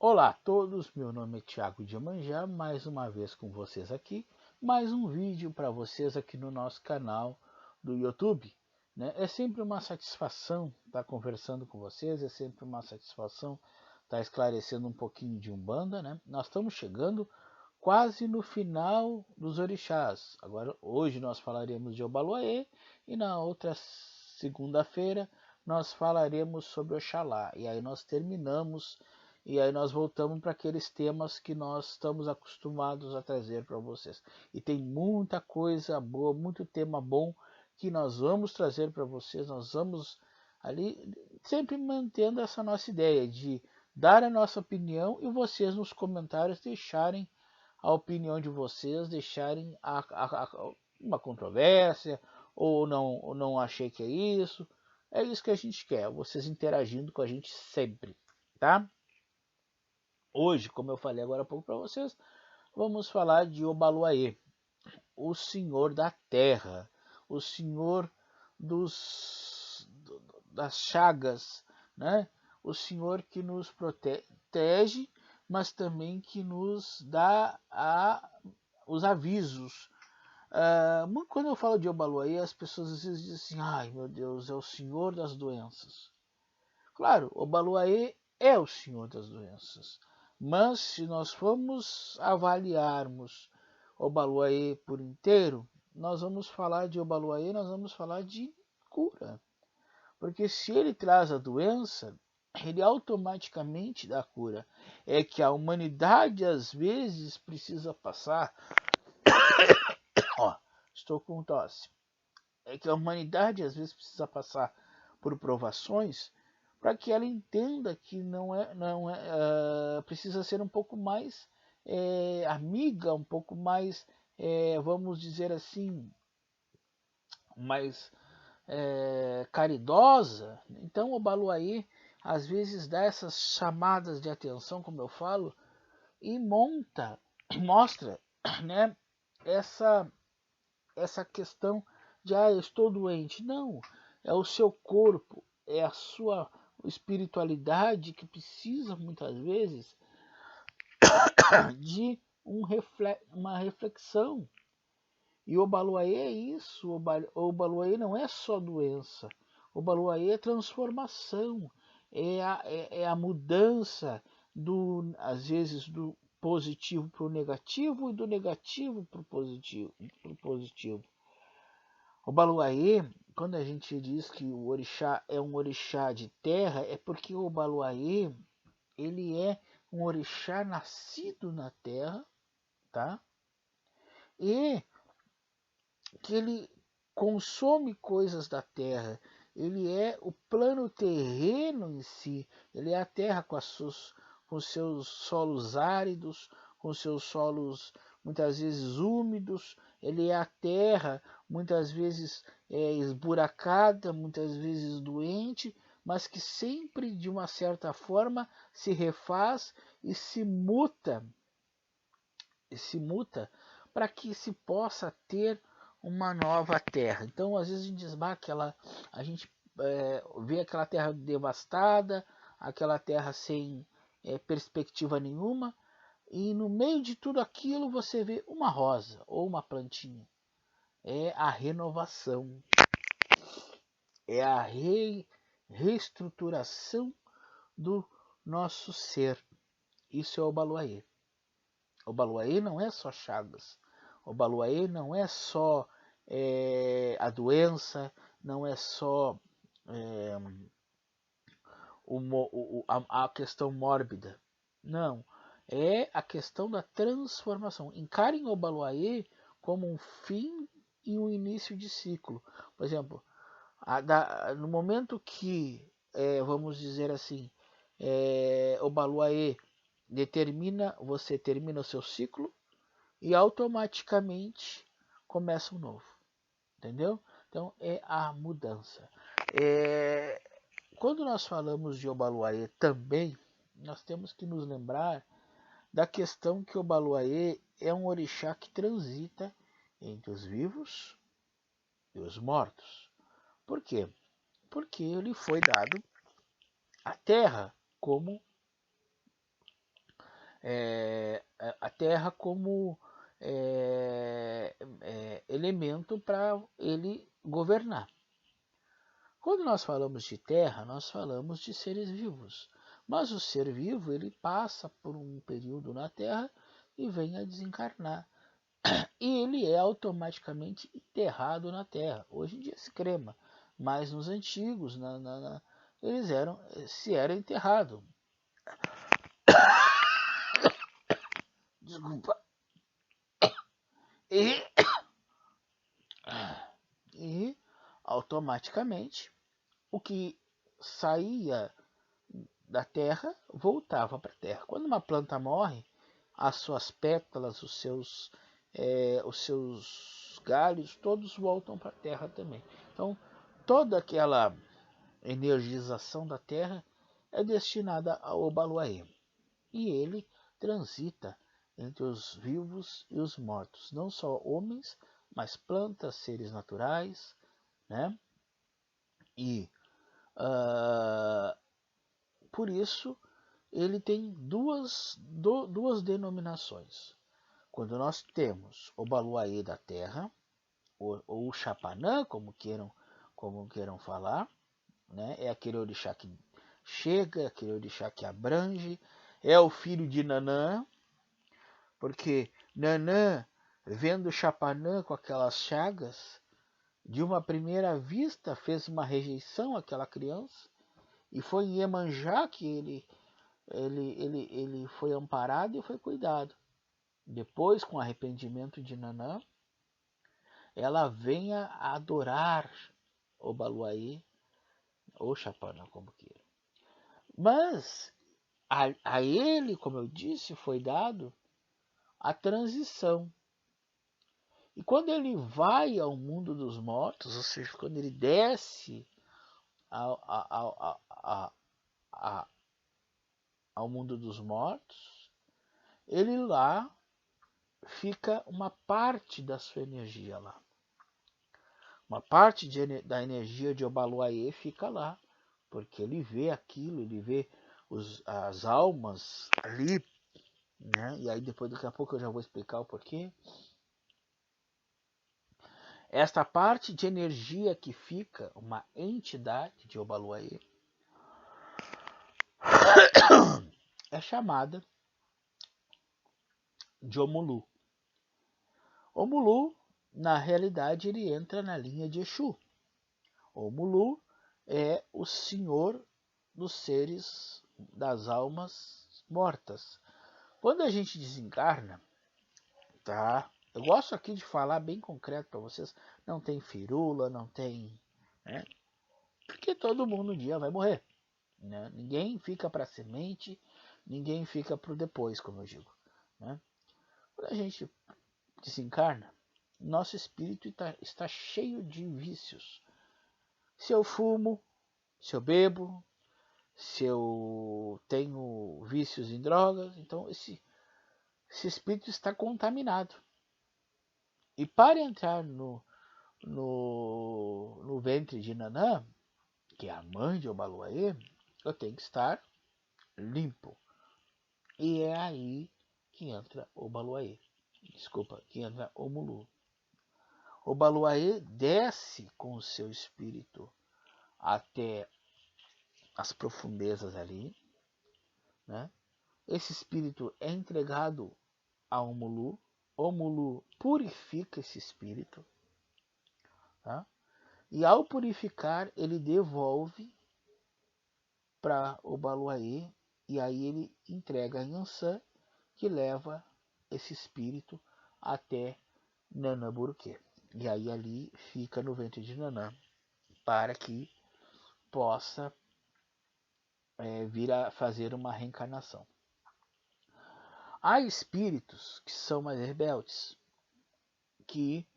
Olá a todos, meu nome é Thiago de Amanjá, mais uma vez com vocês aqui, mais um vídeo para vocês aqui no nosso canal do YouTube. Né? É sempre uma satisfação estar conversando com vocês, é sempre uma satisfação estar esclarecendo um pouquinho de Umbanda. Né? Nós estamos chegando quase no final dos orixás. Agora, hoje nós falaremos de Obaluayê e na outra segunda-feira nós falaremos sobre Oxalá. E aí nós terminamos e aí nós voltamos para aqueles temas que nós estamos acostumados a trazer para vocês. E tem muita coisa boa, muito tema bom que nós vamos trazer para vocês. Nós vamos ali sempre mantendo essa nossa ideia de dar a nossa opinião e vocês nos comentários deixarem a opinião de vocês, deixarem uma controvérsia ou não achei que é isso. É isso que a gente quer, vocês interagindo com a gente sempre, tá? Hoje, como eu falei agora há pouco para vocês, vamos falar de Obaluayê, o Senhor da Terra, o Senhor das chagas, né? O Senhor que nos protege, mas também que nos dá os avisos. Quando eu falo de Obaluayê, as pessoas às vezes dizem assim, ai meu Deus, é o Senhor das doenças. Claro, Obaluayê é o Senhor das doenças. Mas se nós formos avaliarmos Obaluayê por inteiro, nós vamos falar de Obaluayê, nós vamos falar de cura. Porque se ele traz a doença, ele automaticamente dá cura. É que a humanidade às vezes precisa passar. Ó, estou com tosse. É que a humanidade às vezes precisa passar por provações para que ela entenda que precisa ser um pouco mais amiga, um pouco mais, vamos dizer assim, mais caridosa. Então o Baluayê às vezes dá essas chamadas de atenção, como eu falo, e mostra, né, essa questão de eu estou doente. Não, é o seu corpo, é a sua espiritualidade que precisa muitas vezes de uma reflexão. E o Obaluayê é isso, o Obaluayê não é só doença, o Obaluayê é transformação, é a mudança às vezes do positivo para o negativo e do negativo para o positivo. O Baluayê, quando a gente diz que o orixá é um orixá de terra, é porque o Baluayê, ele é um orixá nascido na terra, tá? E que ele consome coisas da terra. Ele é o plano terreno em si. Ele é a terra com seus solos áridos, com seus solos muitas vezes úmidos. Ele é a terra muitas vezes esburacada, muitas vezes doente, mas que sempre de uma certa forma se refaz e se muta para que se possa ter uma nova terra. Então, às vezes a gente a gente vê aquela terra devastada, aquela terra sem perspectiva nenhuma, e no meio de tudo aquilo você vê uma rosa ou uma plantinha. É a renovação, é a reestruturação do nosso ser. Isso é o Baluayê. O Baluayê não é só chagas. O Baluayê não é só a doença, não é só é, a questão mórbida. Não. É a questão da transformação. Encarem o Baluayê como um fim e um início de ciclo. Por exemplo, no momento que, vamos dizer assim, o Baluayê você termina o seu ciclo e automaticamente começa um novo, entendeu? Então é a mudança. Quando nós falamos de Obaluayê também, nós temos que nos lembrar da questão que Obaluayê é um orixá que transita entre os vivos e os mortos. Por quê? Porque ele foi dado à terra como a terra como elemento para ele governar. Quando nós falamos de terra, nós falamos de seres vivos. Mas o ser vivo, ele passa por um período na terra e vem a desencarnar. E ele é automaticamente enterrado na terra. Hoje em dia se crema, mas nos antigos, eles se era enterrado. Desculpa. E automaticamente o que saía da terra voltava para a terra. Quando uma planta morre, as suas pétalas, os seus galhos, todos voltam para a terra também. Então, toda aquela energização da terra é destinada ao Obaluayê. E ele transita entre os vivos e os mortos, não só homens, mas plantas, seres naturais, né? E por isso ele tem duas denominações. Quando nós temos o Obaluayê da terra, ou o Chapanã, como queiram falar, né? É aquele orixá que chega, aquele orixá que abrange, é o filho de Nanã, porque Nanã, vendo Chapanã com aquelas chagas, de uma primeira vista fez uma rejeição àquela criança, e foi em Iemanjá que ele foi amparado e foi cuidado. Depois, com arrependimento de Nanã, ela vem a adorar o Obaluayê, ou Chapanã, como queira. Mas a ele, como eu disse, foi dado a transição. E quando ele vai ao mundo dos mortos, ou seja, quando ele desce ao mundo dos mortos, ele lá fica uma parte da sua energia lá. Uma parte da energia de Obaluayê fica lá, porque ele vê aquilo, ele vê as almas ali, né? E aí depois, daqui a pouco eu já vou explicar o porquê. Esta parte de energia que fica, uma entidade de Obaluayê, é chamada de Omulu. Omulu, na realidade, ele entra na linha de Exu. Omulu é o senhor dos seres, das almas mortas. Quando a gente desencarna, tá? Eu gosto aqui de falar bem concreto para vocês. Não tem firula, não tem, né? Porque todo mundo um dia vai morrer, né? Ninguém fica para semente, ninguém fica para o depois, como eu digo, né? Quando a gente desencarna, nosso espírito está cheio de vícios. Se eu fumo, se eu bebo, se eu tenho vícios em drogas, então esse espírito está contaminado. E para entrar no ventre de Nanã, que é a mãe de Obaluayê, eu tenho que estar limpo. E é aí que entra Obaluayê. Desculpa, que entra Omulu. Obaluayê desce com o seu espírito até as profundezas ali, né? Esse espírito é entregado a Omulu. Omulu purifica esse espírito, tá? E ao purificar, ele devolve para Obaluayê, e aí ele entrega a Yansan, que leva esse espírito até Nanã Buruquê. E aí ali fica no ventre de Nanã, para que possa vir a fazer uma reencarnação. Há espíritos que são mais rebeldes, que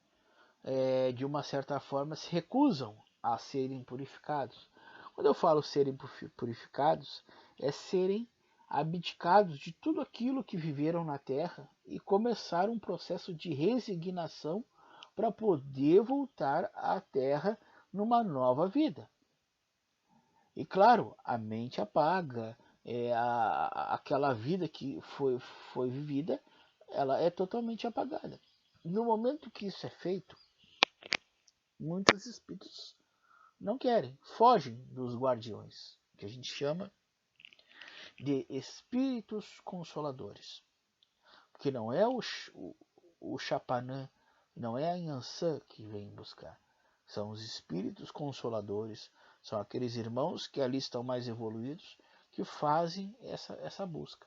de uma certa forma se recusam a serem purificados. Quando eu falo serem purificados, é serem abdicados de tudo aquilo que viveram na Terra e começar um processo de resignação para poder voltar à Terra numa nova vida. E claro, a mente apaga, aquela vida que foi vivida, ela é totalmente apagada. No momento que isso é feito, muitos espíritos não querem, fogem dos guardiões, que a gente chama de espíritos consoladores. Porque não é o Chapanã, não é a Inhansã que vem buscar. São os espíritos consoladores, são aqueles irmãos que ali estão mais evoluídos, que fazem essa busca.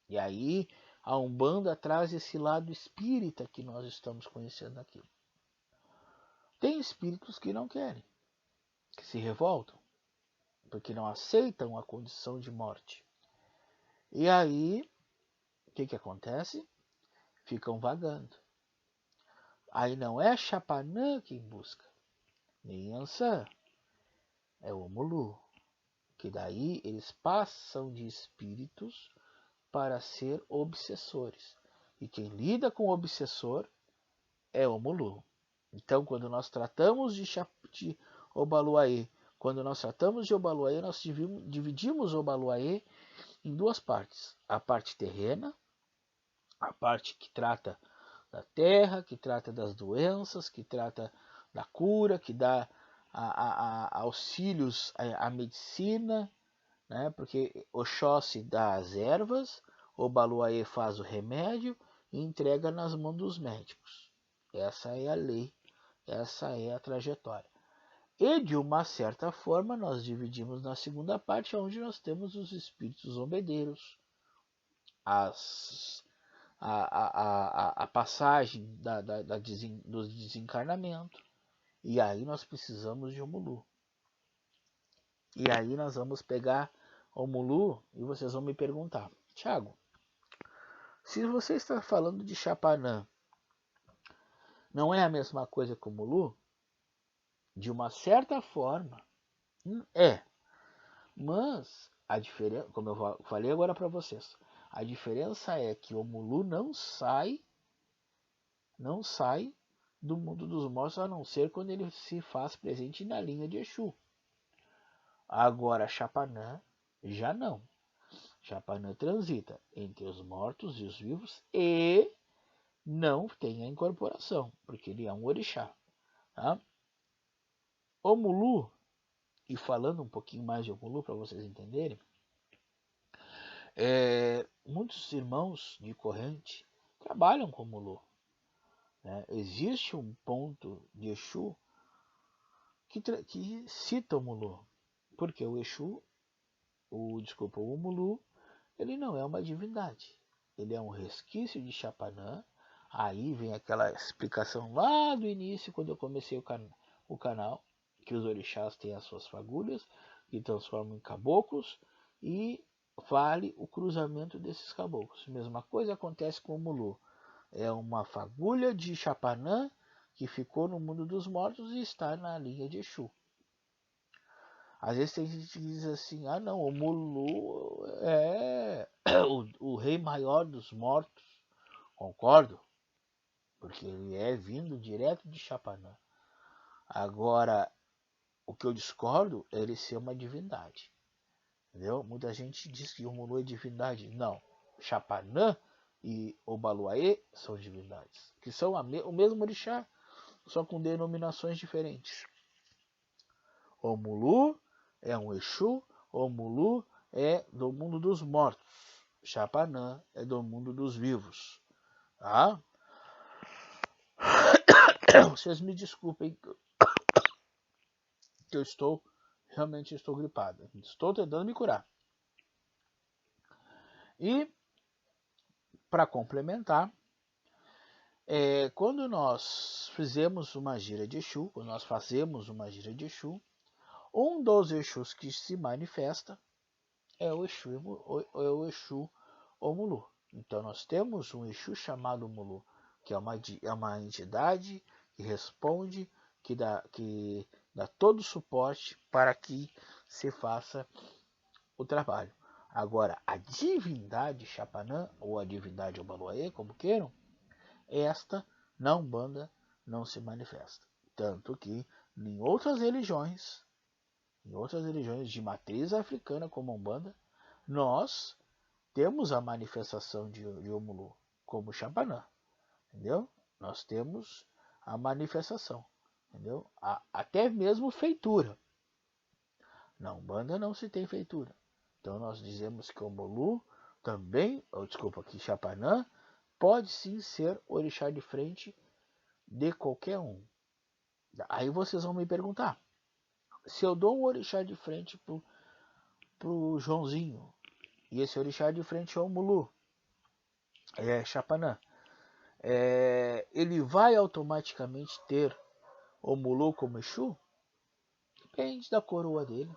E aí a Umbanda traz esse lado espírita que nós estamos conhecendo aqui. Tem espíritos que não querem, que se revoltam, porque não aceitam a condição de morte. E aí, o que acontece? Ficam vagando. Aí não é Chapanã quem busca, nem Ançã, é o Omulu, que daí eles passam de espíritos para ser obsessores. E quem lida com o obsessor é o Omulu. Então, quando nós tratamos de Obaluayê, nós dividimos Obaluayê em duas partes. A parte terrena, a parte que trata da terra, que trata das doenças, que trata da cura, que dá auxílios à medicina, né? Porque Oxóssi dá as ervas, Obaluayê faz o remédio e entrega nas mãos dos médicos. Essa é a lei, essa é a trajetória. E de uma certa forma nós dividimos na segunda parte, onde nós temos os espíritos zombedeiros, a passagem do desencarnamento. E aí nós precisamos de Omulu. E aí nós vamos pegar Omulu e vocês vão me perguntar: Tiago, se você está falando de Chapanã, não é a mesma coisa que Omulu? De uma certa forma, é. Mas a diferença, como eu falei agora para vocês, a diferença é que o Omulu não sai do mundo dos mortos, a não ser quando ele se faz presente na linha de Exu. Agora, Chapanã já não. Chapanã transita entre os mortos e os vivos e não tem a incorporação, porque ele é um orixá. Tá? Omulu, e falando um pouquinho mais de Omulu para vocês entenderem, muitos irmãos de corrente trabalham com Omulu. Né? Existe um ponto de Exu que cita o Omulu, porque o Exu, o Omulu, ele não é uma divindade, ele é um resquício de Chapanã. Aí vem aquela explicação lá do início, quando eu comecei o canal, que os orixás têm as suas fagulhas, que transformam em caboclos, e vale o cruzamento desses caboclos. Mesma coisa acontece com o Omulu. É uma fagulha de Chapanã que ficou no mundo dos mortos e está na linha de Exu. Às vezes tem gente que diz assim: ah não, o Mulu é o rei maior dos mortos. Concordo, porque ele é vindo direto de Chapanã. Agora, o que eu discordo é ele ser uma divindade. Entendeu? Muita gente diz que o Mulu é divindade. Não, Chapanã e Obaluayê são divindades, que são o mesmo orixá, só com denominações diferentes. O Mulu é um Exu, o Mulu é do mundo dos mortos, Chapanã é do mundo dos vivos. Tá? Vocês me desculpem que eu realmente estou gripado. Estou tentando me curar. E, para complementar, quando nós fazemos uma gira de Exu, um dos Exus que se manifesta é o Exu Omulu. Então nós temos um Exu chamado Omulu, que é uma entidade que responde, que dá todo o suporte para que se faça o trabalho. Agora, a divindade Chapanã, ou a divindade Obaluayê, como queiram, esta na Umbanda não se manifesta. Tanto que em outras religiões de matriz africana como a Umbanda, nós temos a manifestação de Omulu como Chapanã, entendeu? Nós temos a manifestação, entendeu? Até mesmo feitura. Na Umbanda não se tem feitura. Então nós dizemos que Omulu também, que Chapanã pode sim ser orixá de frente de qualquer um. Aí vocês vão me perguntar, se eu dou um orixá de frente pro Joãozinho, e esse orixá de frente é o Omulu, Chapanã, ele vai automaticamente ter Omulu como Exu? Depende da coroa dele.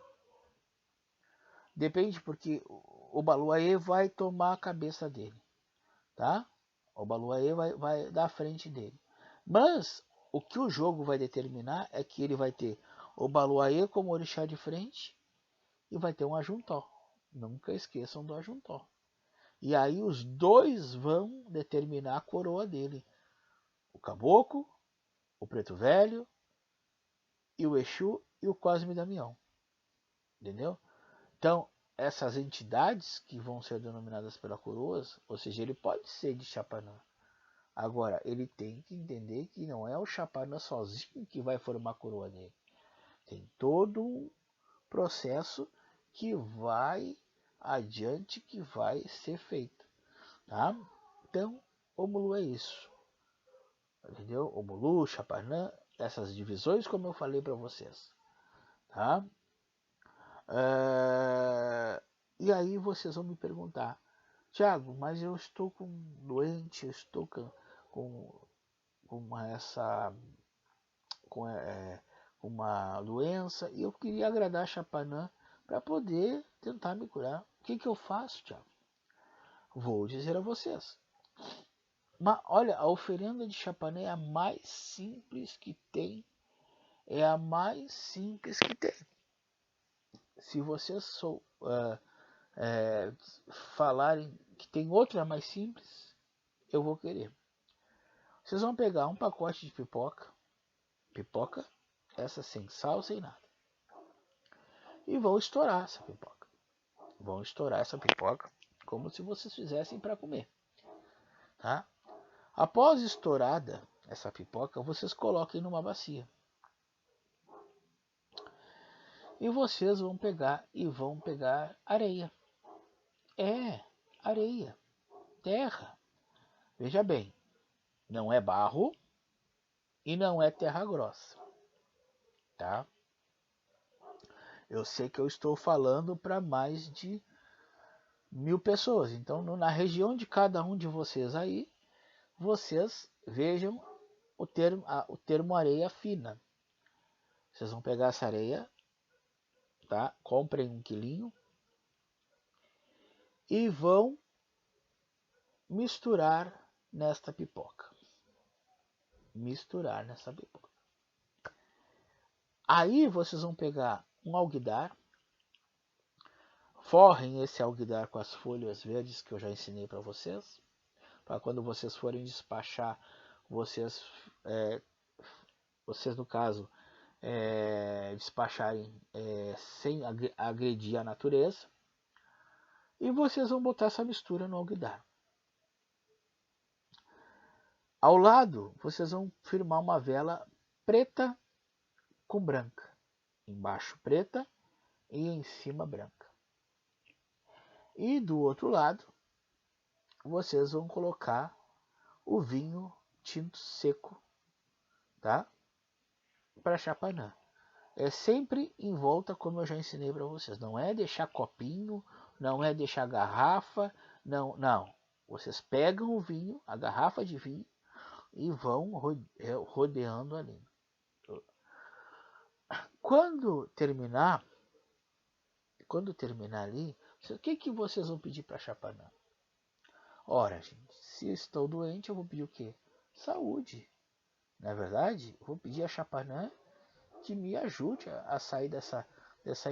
Depende porque o Baluaê vai tomar a cabeça dele, tá? O Baluaê vai dar a frente dele. Mas o que o jogo vai determinar é que ele vai ter o Baluaê como orixá de frente e vai ter um Ajuntó. Nunca esqueçam do Ajuntó. E aí os dois vão determinar a coroa dele. O Caboclo, o Preto Velho, e o Exu e o Cosme Damião. Entendeu? Então, essas entidades que vão ser denominadas pela coroas, ou seja, ele pode ser de Chapanã. Agora, ele tem que entender que não é o Chapanã sozinho que vai formar a coroa dele. Tem todo um processo que vai adiante, que vai ser feito. Tá? Então, Omulu é isso. Entendeu? Omulu, Chapanã, essas divisões como eu falei para vocês. Tá? E aí vocês vão me perguntar, Tiago, mas eu estou doente, eu estou com essa com uma doença e eu queria agradar a Chapanã para poder tentar me curar. O que eu faço, Tiago? Vou dizer a vocês. Mas olha, a oferenda de Chapanã é a mais simples que tem. É a mais simples que tem. Se vocês falarem que tem outra mais simples, eu vou querer. Vocês vão pegar um pacote de pipoca, essa sem sal, sem nada, e vão estourar essa pipoca. Vão estourar essa pipoca como se vocês fizessem para comer. Tá? Após estourada essa pipoca, vocês coloquem numa bacia. E vocês vão pegar areia. Areia, terra. Veja bem, não é barro e não é terra grossa. Tá? Eu sei que eu estou falando para mais de 1000 pessoas. Então, na região de cada um de vocês aí, vocês vejam o termo areia fina. Vocês vão pegar essa areia, tá? Comprem 1 quilinho e vão misturar nesta pipoca. Aí vocês vão pegar um alguidar, forrem esse alguidar com as folhas verdes que eu já ensinei para vocês, para quando vocês forem despachar, vocês no caso, despacharem sem agredir a natureza. E vocês vão botar essa mistura no alguidar. Ao lado, vocês vão firmar uma vela preta com branca. Embaixo preta e em cima branca. E do outro lado, vocês vão colocar o vinho tinto seco, tá? Para Chapanã. É sempre em volta, como eu já ensinei para vocês. Não é deixar copinho, não é deixar garrafa, não. Vocês pegam o vinho, a garrafa de vinho, e vão rodeando ali. Quando terminar ali, o que vocês vão pedir para Chapanã? Ora, gente, se estou doente, eu vou pedir o quê? Saúde. Não é verdade? Eu vou pedir a Chapanã que me ajude a sair dessa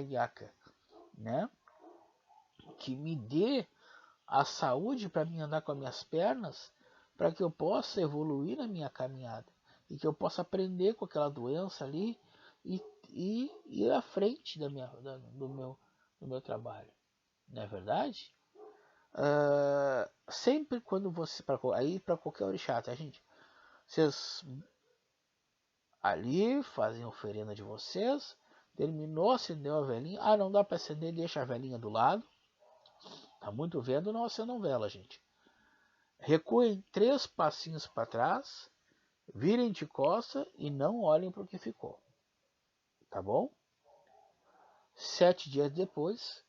nhaca, né? Que me dê a saúde para mim andar com as minhas pernas, para que eu possa evoluir na minha caminhada e que eu possa aprender com aquela doença ali e ir à frente do meu trabalho, não é verdade? Sempre quando você, aí para qualquer orixá, tá, gente? Vocês ali fazem a oferenda de vocês, terminou, acendeu a velhinha. Ah, não dá para acender, deixa a velhinha do lado. Tá muito vendo, não acendam vela, gente. Recuem 3 passinhos para trás, virem de costa e não olhem para o que ficou. Tá bom? 7 dias depois,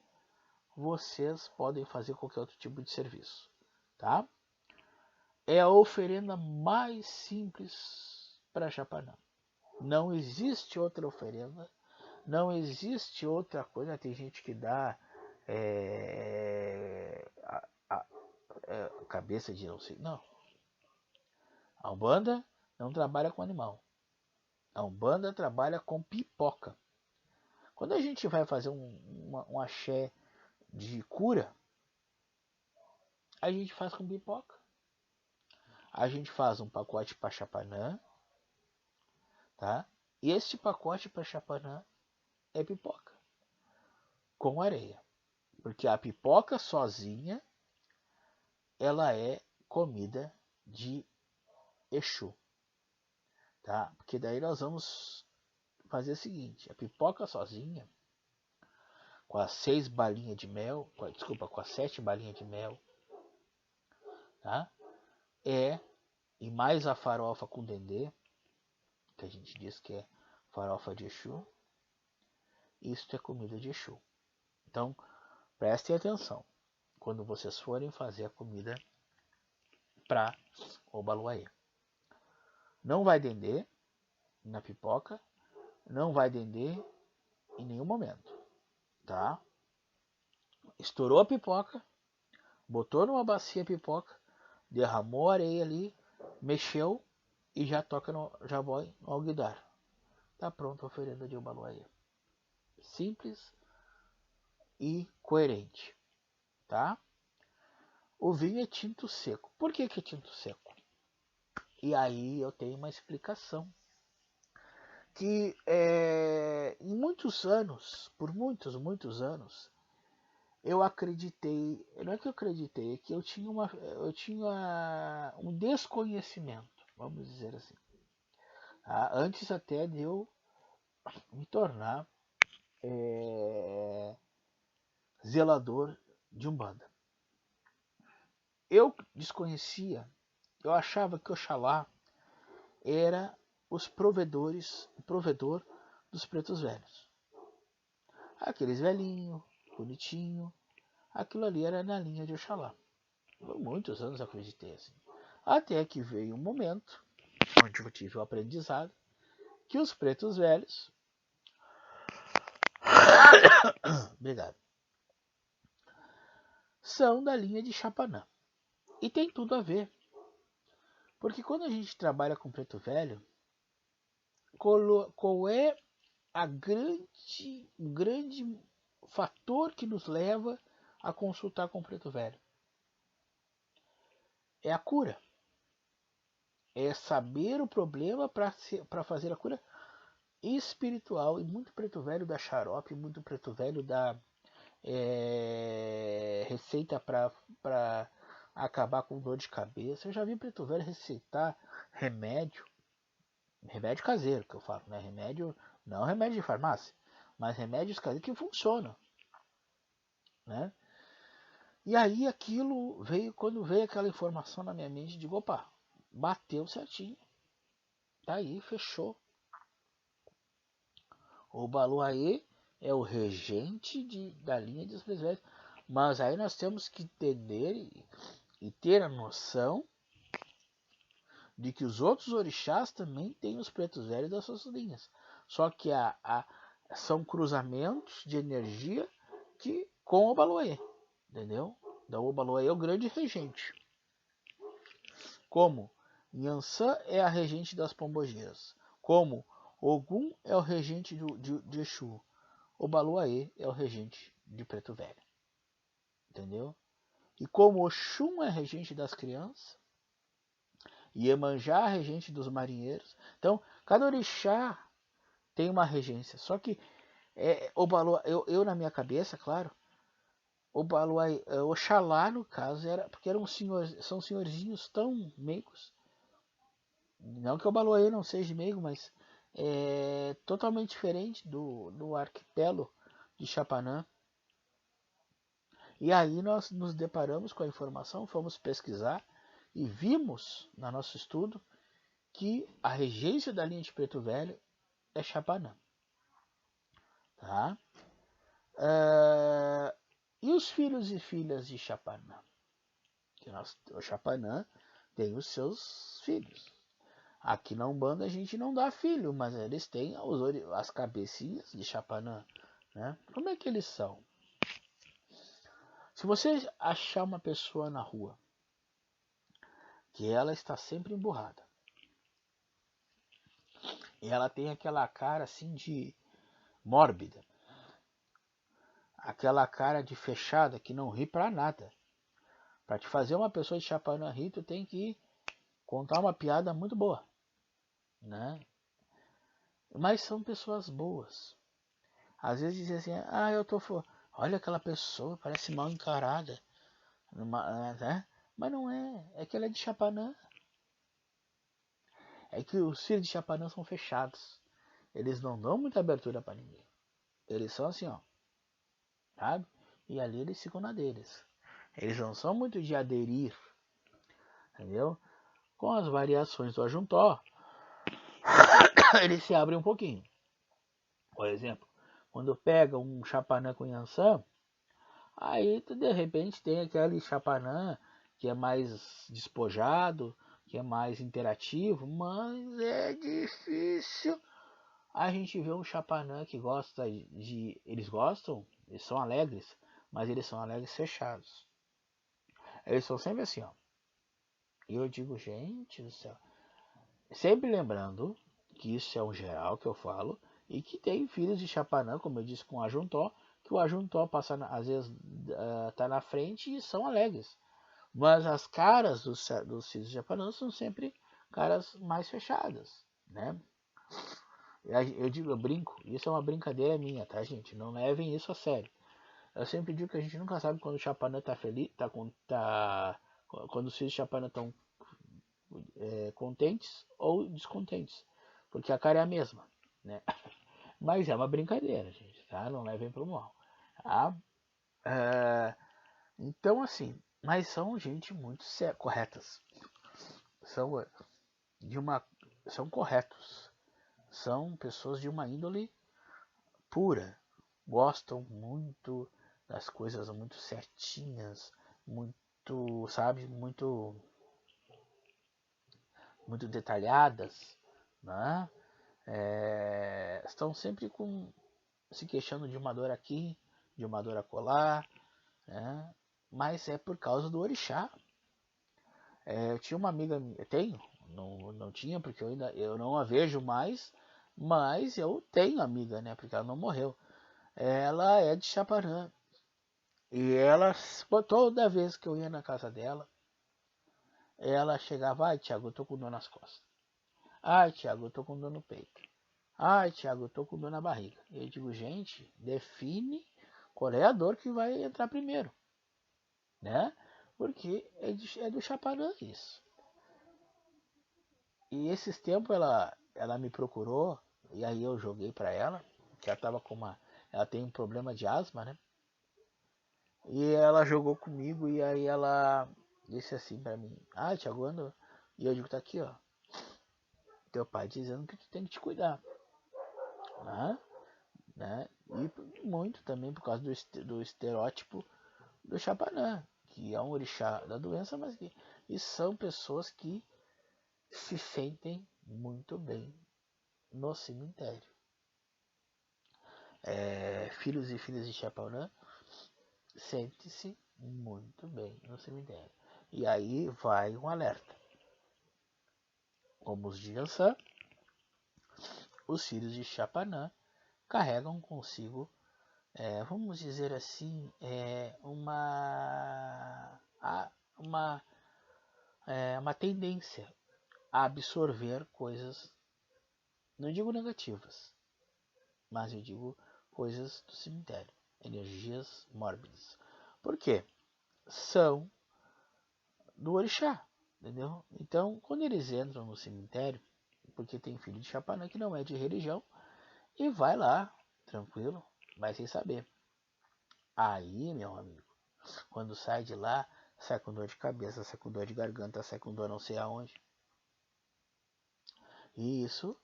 vocês podem fazer qualquer outro tipo de serviço. Tá? É a oferenda mais simples para Chapanã. Não existe outra oferenda, não existe outra coisa. Tem gente que dá cabeça de não sei. Não. A Umbanda não trabalha com animal. A Umbanda trabalha com pipoca. Quando a gente vai fazer um axé de cura, a gente faz com pipoca. A gente faz um pacote para Chapanã, tá? E este pacote para Chapanã é pipoca com areia. Porque a pipoca sozinha, ela é comida de Exu, tá? Porque daí nós vamos fazer o seguinte, a pipoca sozinha, com as 6 balinhas de mel, com as 7 balinhas de mel, tá? E mais a farofa com dendê, que a gente diz que é farofa de Exu, isso é comida de Exu. Então, prestem atenção quando vocês forem fazer a comida para o Baluaê. Não vai dendê na pipoca, não vai dendê em nenhum momento, tá? Estourou a pipoca, botou numa bacia a pipoca, derramou areia ali, mexeu e já toca já vai no alguidar. Tá pronto a oferenda de Ubaluaê. Simples e coerente, tá? O vinho é tinto seco. Por que é tinto seco? E aí eu tenho uma explicação. Que em muitos anos, por muitos anos, eu acreditei, não é que eu acreditei, é que eu tinha um desconhecimento, vamos dizer assim, tá? Antes até de eu me tornar zelador de Umbanda. Eu desconhecia, eu achava que Oxalá era o provedor dos pretos velhos. Aqueles velhinhos, bonitinho, aquilo ali era na linha de Oxalá. Por muitos anos eu acreditei assim. Até que veio um momento, onde eu tive o aprendizado, que os pretos velhos obrigado, são da linha de Chapanã. E tem tudo a ver. Porque quando a gente trabalha com preto velho, qual é o grande fator que nos leva a consultar com preto velho? É a cura. É saber o problema para fazer a cura espiritual. E muito preto velho dá xarope, muito preto velho dá receita para acabar com dor de cabeça. Eu já vi preto velho receitar remédio caseiro que eu falo, né? Remédio, não remédio de farmácia, mas remédios caseiros que funcionam, né? E aí aquilo veio, quando veio aquela informação na minha mente, digo, opa, bateu certinho. Tá aí, fechou. O Baluaê é o regente da linha dos pretos velhos. Mas aí nós temos que entender e ter a noção de que os outros orixás também têm os pretos velhos das suas linhas. Só que são cruzamentos de energia que com o Baluaê, entendeu? Então o Baluaê é o grande regente. Como Nhansã é a regente das pombogeiras. Como Ogum é o regente de Exu. O Baluaê é o regente de Preto Velho. Entendeu? E como Oxum é regente das crianças, Iemanjá é regente dos marinheiros. Então, cada orixá tem uma regência. Só que o Baluaê, eu na minha cabeça, claro, Oxalá, no caso, era porque são senhorzinhos tão meigos. Não que o Obaloaiê não seja meigo, mas é totalmente diferente do arquipélago de Chapanã. E aí nós nos deparamos com a informação, fomos pesquisar e vimos, no nosso estudo, que a regência da linha de Preto Velho é Chapanã. Tá? E os filhos e filhas de Chapanã? O Chapanã tem os seus filhos. Aqui na Umbanda a gente não dá filho, mas eles têm as cabecinhas de Chapanã. Né? Como é que eles são? Se você achar uma pessoa na rua que ela está sempre emburrada, e ela tem aquela cara assim de mórbida, aquela cara de fechada que não ri pra nada. Pra te fazer uma pessoa de Chapanã rir, tu tem que contar uma piada muito boa, né? Mas são pessoas boas. Às vezes dizem assim, olha aquela pessoa, parece mal encarada, né? Mas não é, é que ela é de Chapanã. É que os filhos de Chapanã são fechados. Eles não dão muita abertura pra ninguém. Eles são assim, ó, sabe? E ali eles ficam na deles. Eles não são muito de aderir, entendeu? Com as variações do ajuntó, eles se abrem um pouquinho. Por exemplo, quando pega um Chapanã com Yansan, aí tu de repente tem aquele Chapanã que é mais despojado, que é mais interativo, mas é difícil a gente vê um Chapanã que gosta de. Eles gostam, eles são alegres, mas eles são alegres fechados. Eles são sempre assim, ó. E eu digo, gente do céu. Sempre lembrando que isso é um geral que eu falo, e que tem filhos de Chapanã, como eu disse com o Ajuntó, que o Ajuntó passa, às vezes tá na frente e são alegres. Mas as caras dos filhos de Chapanã são sempre caras mais fechadas, né? Eu brinco, isso é uma brincadeira minha, tá, gente? Não levem isso a sério. Eu sempre digo que a gente nunca sabe quando o Chapanã tá feliz, quando os filhos de Chapanã estão contentes ou descontentes, porque a cara é a mesma, né? Mas é uma brincadeira, gente, tá? Não levem pro mal, tá? Então, assim, mas são gente muito corretas, são de uma, são corretos, são pessoas de uma índole pura, gostam muito das coisas muito certinhas, muito, sabe, muito detalhadas, né? Estão sempre se queixando de uma dor aqui, de uma dor acolá, né? Mas é por causa do orixá. Eu tinha uma amiga, eu tenho, não tinha porque eu não a vejo mais, mas eu tenho amiga, né? Porque ela não morreu. Ela é de Chaparã. E ela, toda vez que eu ia na casa dela, ela chegava, ai Thiago, eu tô com dor nas costas. Ai Thiago, eu tô com dor no peito. Ai Thiago, eu tô com dor na barriga. Eu digo, gente, define qual é a dor que vai entrar primeiro, né? Porque é do Chaparã isso. E esses tempos ela me procurou, e aí eu joguei pra ela, que ela tava ela tem um problema de asma, né? E ela jogou comigo e aí ela disse assim pra mim, ah, Thiago, ando. E eu digo, tá aqui, ó. Teu pai dizendo que tu tem que te cuidar. Né? Né? E muito também por causa do estereótipo do Chapanã, que é um orixá da doença, mas que e são pessoas que se sentem muito bem no cemitério. Filhos e filhas de Chapanã sentem-se muito bem no cemitério. E aí vai um alerta. Como os de Ansan, os filhos de Chapanã carregam consigo, vamos dizer assim, uma, uma tendência a absorver coisas, não digo negativas, mas eu digo coisas do cemitério, energias mórbidas. Por quê? São do orixá, entendeu? Então, quando eles entram no cemitério, porque tem filho de Chapanã que não é de religião, e vai lá, tranquilo, vai sem saber. Aí, meu amigo, quando sai de lá, sai com dor de cabeça, sai com dor de garganta, sai com dor não sei aonde. E isso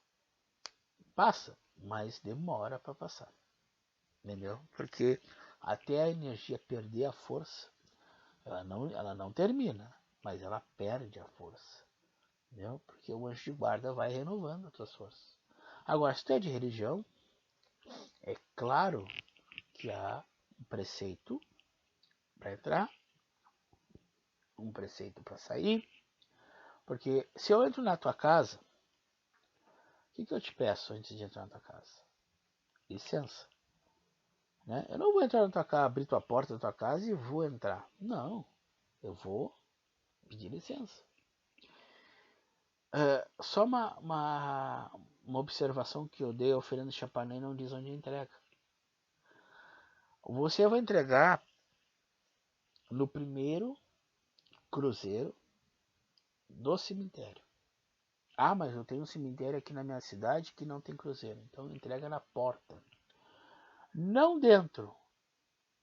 passa, mas demora para passar, entendeu? Porque até a energia perder a força, ela não termina, mas ela perde a força, entendeu? Porque o anjo de guarda vai renovando as suas forças. Agora, se tu é de religião, é claro que há um preceito para entrar, um preceito para sair, porque se eu entro na tua casa, o que eu te peço antes de entrar na tua casa? Licença. Né? Eu não vou entrar na tua casa, abrir tua porta da tua casa e vou entrar. Não, eu vou pedir licença. Só uma observação que eu dei ao Fernando Chapanã não diz onde entrega. Você vai entregar no primeiro cruzeiro do cemitério. Ah, mas eu tenho um cemitério aqui na minha cidade que não tem cruzeiro. Então entrega na porta. Não dentro,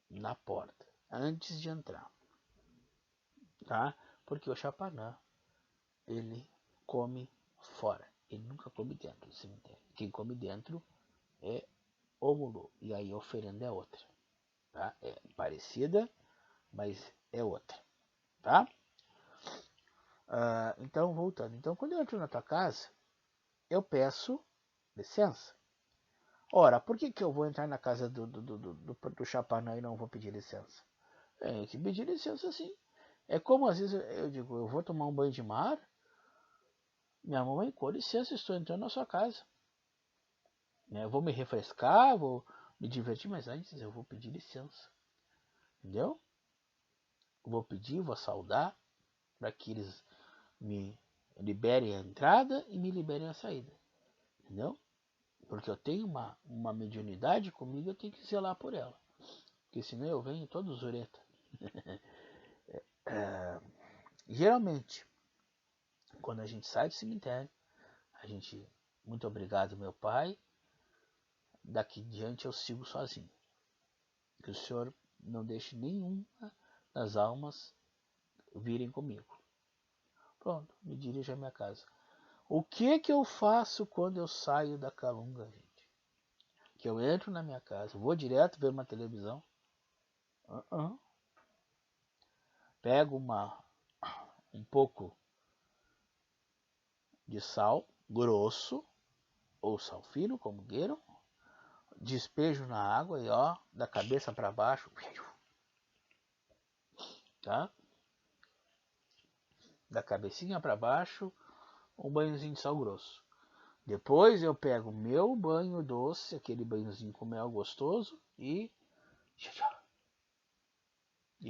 na porta, antes de entrar. Tá? Porque o Chapanã, ele come fora. Ele nunca come dentro do cemitério. Quem come dentro é o Mulu. E aí a oferenda é outra. Tá? É parecida, mas é outra. Tá? Então, voltando. Então, quando eu entro na tua casa, eu peço licença. Ora, por que eu vou entrar na casa do Chapanã e não vou pedir licença? É que pedir licença sim. É como às vezes eu digo, eu vou tomar um banho de mar, minha mãe, com licença, estou entrando na sua casa. Eu vou me refrescar, vou me divertir, mas antes eu vou pedir licença. Entendeu? Vou pedir, vou saudar, para que eles me liberem a entrada e me liberem a saída. Entendeu? Porque eu tenho uma mediunidade comigo, eu tenho que zelar por ela. Porque senão eu venho todo zureta. Geralmente, quando a gente sai do cemitério, a gente, muito obrigado meu pai, daqui em diante eu sigo sozinho. Que o Senhor não deixe nenhuma das almas virem comigo. Pronto, me dirijo à minha casa. O que eu faço quando eu saio da Calunga, gente? Que eu entro na minha casa, vou direto ver uma televisão. Pego um pouco de sal grosso, ou sal fino, como queiram, despejo na água e ó, da cabeça para baixo, tá? Da cabecinha para baixo, um banhozinho de sal grosso. Depois eu pego meu banho doce, aquele banhozinho com mel gostoso e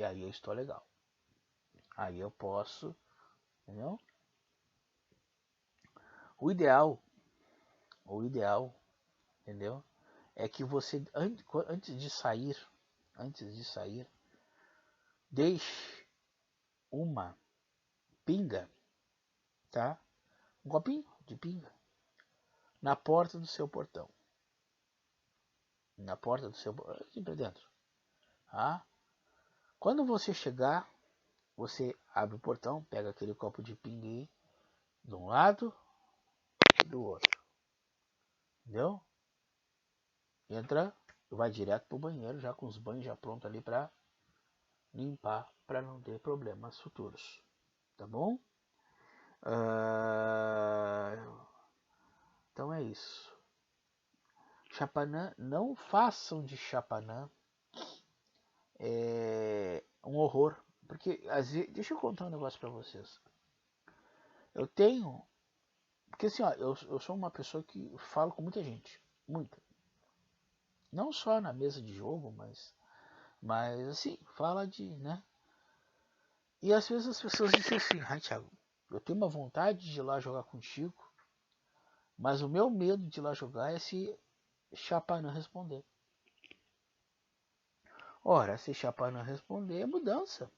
aí eu estou legal. Aí eu posso, entendeu? O ideal, entendeu? É que você antes de sair, deixe uma pinga, tá? Um copinho de pinga na porta do seu portão. Na porta do seu portão, aqui pra dentro. Tá? Quando você chegar, você abre o portão, pega aquele copo de pinga aí, de um lado e do outro. Entendeu? Entra, vai direto pro banheiro, já com os banhos já pronto ali pra limpar, pra não ter problemas futuros. Tá bom? Então é isso. Chapanã, não façam de Chapanã um horror. Porque, deixa eu contar um negócio pra vocês. Eu tenho... Porque assim, ó, eu sou uma pessoa que falo com muita gente. Muita. Não só na mesa de jogo, mas assim, fala de, né? E às vezes as pessoas dizem assim, ai Thiago, eu tenho uma vontade de ir lá jogar contigo, mas o meu medo de ir lá jogar é se Chapanã responder. Ora, se Chapanã responder, é mudança.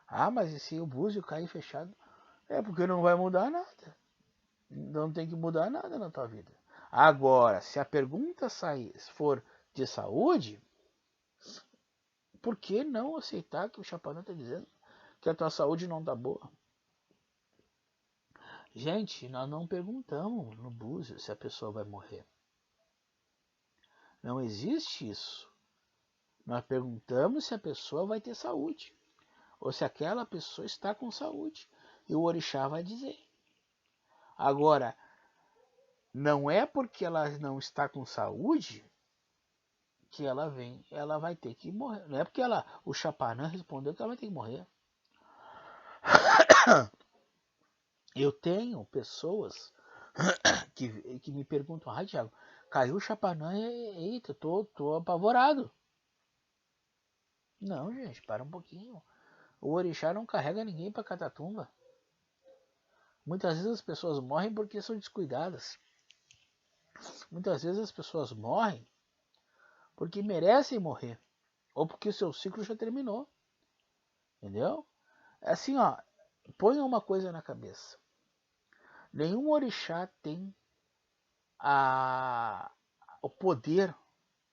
Ah, mas e se o búzio cair fechado? É porque não vai mudar nada. Não tem que mudar nada na tua vida. Agora, se a pergunta for de saúde, por que não aceitar que o Chapanã está dizendo que a tua saúde não está boa? Gente, nós não perguntamos no búzio se a pessoa vai morrer. Não existe isso. Nós perguntamos se a pessoa vai ter saúde. Ou se aquela pessoa está com saúde. E o orixá vai dizer. Agora, não é porque ela não está com saúde que ela vai ter que morrer. Não é porque o Chapanã respondeu que ela vai ter que morrer. Eu tenho pessoas que me perguntam, ai Thiago, caiu o Chapanã e eita, tô apavorado. Não, gente, para um pouquinho. O orixá não carrega ninguém para Catatumba. Muitas vezes as pessoas morrem porque são descuidadas. Muitas vezes as pessoas morrem porque merecem morrer. Ou porque o seu ciclo já terminou. Entendeu? É assim, ó. Ponha uma coisa na cabeça. Nenhum orixá tem o poder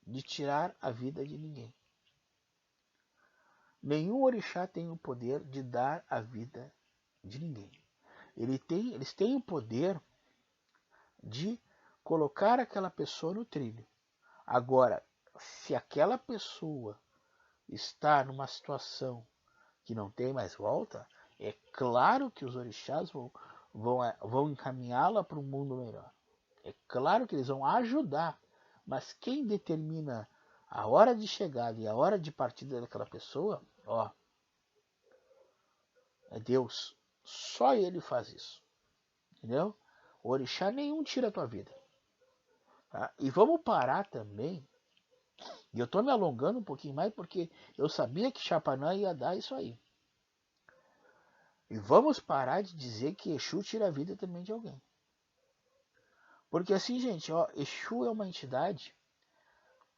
de tirar a vida de ninguém. Nenhum orixá tem o poder de dar a vida de ninguém. Eles têm o poder de colocar aquela pessoa no trilho. Agora, se aquela pessoa está numa situação que não tem mais volta, é claro que os orixás vão encaminhá-la para um mundo melhor. É claro que eles vão ajudar, mas quem determina a hora de chegada e a hora de partida daquela pessoa, ó, é Deus. Só Ele faz isso. Entendeu? O orixá nenhum tira a tua vida. Tá? E vamos parar também. E eu tô me alongando um pouquinho mais porque eu sabia que Chapanã ia dar isso aí. E vamos parar de dizer que Exu tira a vida também de alguém. Porque assim, gente, ó, Exu é uma entidade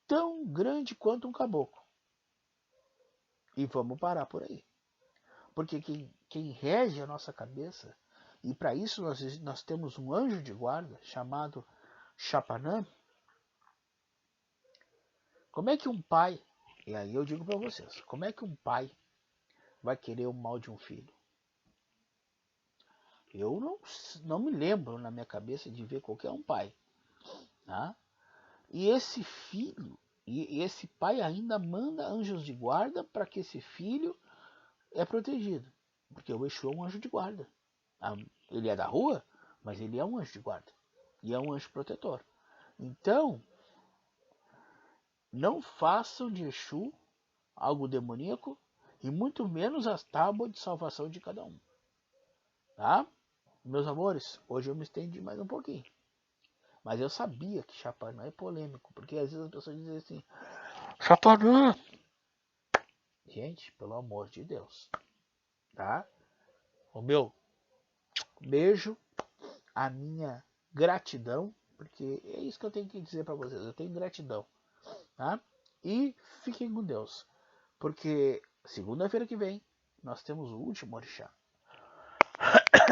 tão grande quanto um caboclo. E vamos parar por aí. Porque quem rege a nossa cabeça, e para isso nós temos um anjo de guarda chamado Chapanã. Como é que um pai, e aí eu digo para vocês, como é que um pai vai querer o mal de um filho? Eu não me lembro na minha cabeça de ver qualquer um pai. Tá? E esse filho, e esse pai ainda manda anjos de guarda para que esse filho é protegido. Porque o Exu é um anjo de guarda. Ele é da rua, mas ele é um anjo de guarda. E é um anjo protetor. Então, não façam de Exu algo demoníaco e muito menos as tábuas de salvação de cada um. Tá? Meus amores, hoje eu me estendi mais um pouquinho. Mas eu sabia que Chapanã é polêmico, porque às vezes as pessoas dizem assim, Chapanã! Gente, pelo amor de Deus. Tá? O meu beijo, a minha gratidão, porque é isso que eu tenho que dizer para vocês, eu tenho gratidão. Tá? E fiquem com Deus, porque segunda-feira que vem nós temos o último orixá.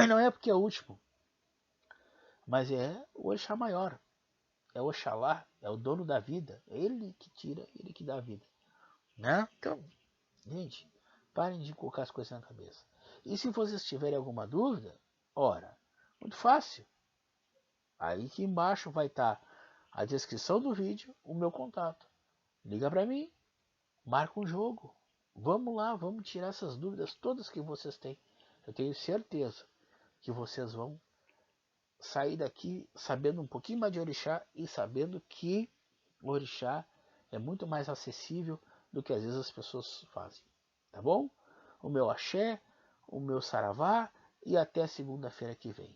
Não é porque é o último, mas é o orixá maior. É o Oxalá, é o dono da vida. É ele que tira, ele que dá a vida. Né? Então, gente, parem de colocar as coisas na cabeça. E se vocês tiverem alguma dúvida, ora, muito fácil. Aí aqui embaixo vai estar a descrição do vídeo, o meu contato. Liga para mim, marca um jogo. Vamos lá, vamos tirar essas dúvidas todas que vocês têm. Eu tenho certeza que vocês vão sair daqui sabendo um pouquinho mais de orixá e sabendo que o orixá é muito mais acessível do que às vezes as pessoas fazem. Tá bom? O meu axé, o meu saravá e até segunda-feira que vem.